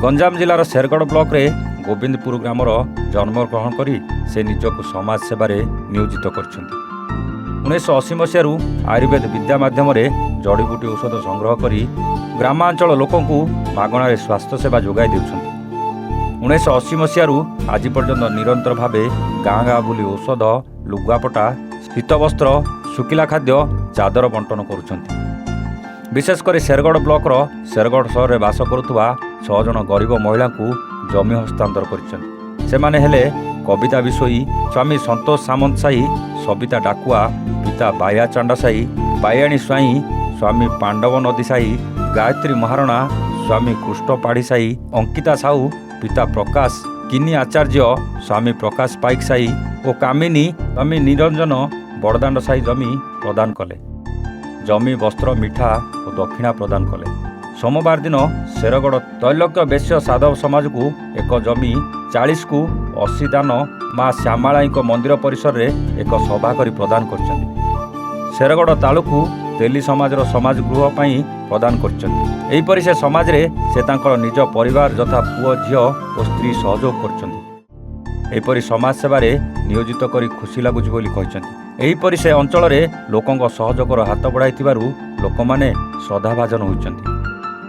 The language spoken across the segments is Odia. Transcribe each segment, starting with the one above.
ଗଞ୍ଜାମ ଜିଲ୍ଲାର ଶେରଗଡ଼ ବ୍ଲକରେ ଗୋବିନ୍ଦପୁର ଗ୍ରାମର ଜନ୍ମଗ୍ରହଣ କରି ସେ ନିଜକୁ ସମାଜ ସେବାରେ ନିୟୋଜିତ କରିଛନ୍ତି। 1980 ମସିହାରୁ ଆୟୁର୍ବେଦ ବିଦ୍ୟା ମାଧ୍ୟମରେ ଜଡ଼ିବୁଟି ଔଷଧ ସଂଗ୍ରହ କରି ଗ୍ରାମାଞ୍ଚଳ ଲୋକଙ୍କୁ ମାଗଣାରେ ସ୍ୱାସ୍ଥ୍ୟ ସେବା ଯୋଗାଇ ଦେଉଛନ୍ତି। 1980 ମସିହାରୁ ଆଜି ପର୍ଯ୍ୟନ୍ତ ନିରନ୍ତର ଭାବେ ଗାଁ ଗାଁ ବୁଲି ଔଷଧ, ଲୁଗାପଟା, ଶୀତବସ୍ତ୍ର, ଶୁଖିଲା ଖାଦ୍ୟ, ଚାଦର ବଣ୍ଟନ କରୁଛନ୍ତି। ବିଶେଷ କରି ଶେରଗଡ଼ ବ୍ଲକର ଶେରଗଡ଼ ସହରରେ ବାସ କରୁଥିବା 6 ଜଣ ଗରିବ ମହିଳାଙ୍କୁ ଜମି ହସ୍ତାନ୍ତର କରିଛନ୍ତି। ସେମାନେ ହେଲେ କବିତା ବିଶୋଇ, ସ୍ୱାମୀ ସନ୍ତୋଷ ସାମନ୍ତ ସାହି, ସବିତା ଡାକୁଆ, ପିତା ବାୟା ଚାଣ୍ଡା ସାହି, ବାୟାଣୀ ସ୍ୱାଇଁ, ସ୍ୱାମୀ ପାଣ୍ଡବ ନଦୀ ସାହି, ଗାୟତ୍ରୀ ମହାରଣା, ସ୍ୱାମୀ କୃଷ୍ଣ ପାଢ଼ୀ ସାହି, ଅଙ୍କିତା ସାହୁ, ପିତା ପ୍ରକାଶ କିନି ଆଚାର୍ଯ୍ୟ, ସ୍ୱାମୀ ପ୍ରକାଶ ପାଇକ ସାହି ଓ କାମିନୀ, ସ୍ୱାମୀ ନିରଞ୍ଜନ ବଡ଼ଦାଣ୍ଡ ସାହି ଜମି ପ୍ରଦାନ କଲେ। ଜମି, ବସ୍ତ୍ର, ମିଠା ଓ ଦକ୍ଷିଣା ପ୍ରଦାନ କଲେ। ସୋମବାର ଦିନ ଶେରଗଡ଼ ତୈଲକ୍ୟ ବେଶ୍ୟ ସାଧବ ସମାଜକୁ ଏକ ଜମି 40କୁ 80 ଦାନ ମା ଶ୍ୟାମାଳାଇଙ୍କ ମନ୍ଦିର ପରିସରରେ ଏକ ସଭା କରି ପ୍ରଦାନ କରିଛନ୍ତି। ଶେରଗଡ଼ ତାଳୁକୁ ତେଲି ସମାଜର ସମାଜ ଗୃହ ପାଇଁ ପ୍ରଦାନ କରିଛନ୍ତି। ଏହିପରି ସେ ସମାଜରେ ସେ ତାଙ୍କର ନିଜ ପରିବାର ଯଥା ପୁଅ, ଝିଅ ଓ ସ୍ତ୍ରୀ ସହଯୋଗ କରିଛନ୍ତି। ଏହିପରି ସମାଜ ସେବାରେ ନିୟୋଜିତ କରି ଖୁସି ଲାଗୁଛି ବୋଲି କହିଛନ୍ତି। ଏହିପରି ସେ ଅଞ୍ଚଳରେ ଲୋକଙ୍କ ସହଯୋଗର ହାତ ବଢ଼ାଇଥିବାରୁ ଲୋକମାନେ ଶ୍ରଦ୍ଧାଭାଜନ ହୋଇଛନ୍ତି।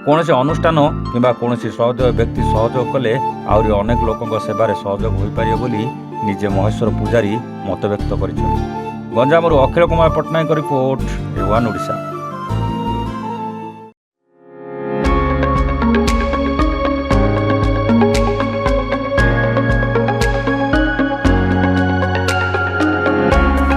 କୌଣସି ଅନୁଷ୍ଠାନ କିମ୍ବା କୌଣସି ସହୃଦୟ ବ୍ୟକ୍ତି ସହଯୋଗ କଲେ ଆହୁରି ଅନେକ ଲୋକଙ୍କ ସେବାରେ ସହଯୋଗ ହୋଇପାରିବ ବୋଲି ନିଜେ ମହେଶ୍ୱର ପୂଜାରୀ ମତବ୍ୟକ୍ତ କରିଛନ୍ତି। ଗଞ୍ଜାମରୁ ଅଖିଳ କୁମାର ପଟ୍ଟନାୟକ ରିପୋର୍ଟ, A1 ଓଡ଼ିଶା।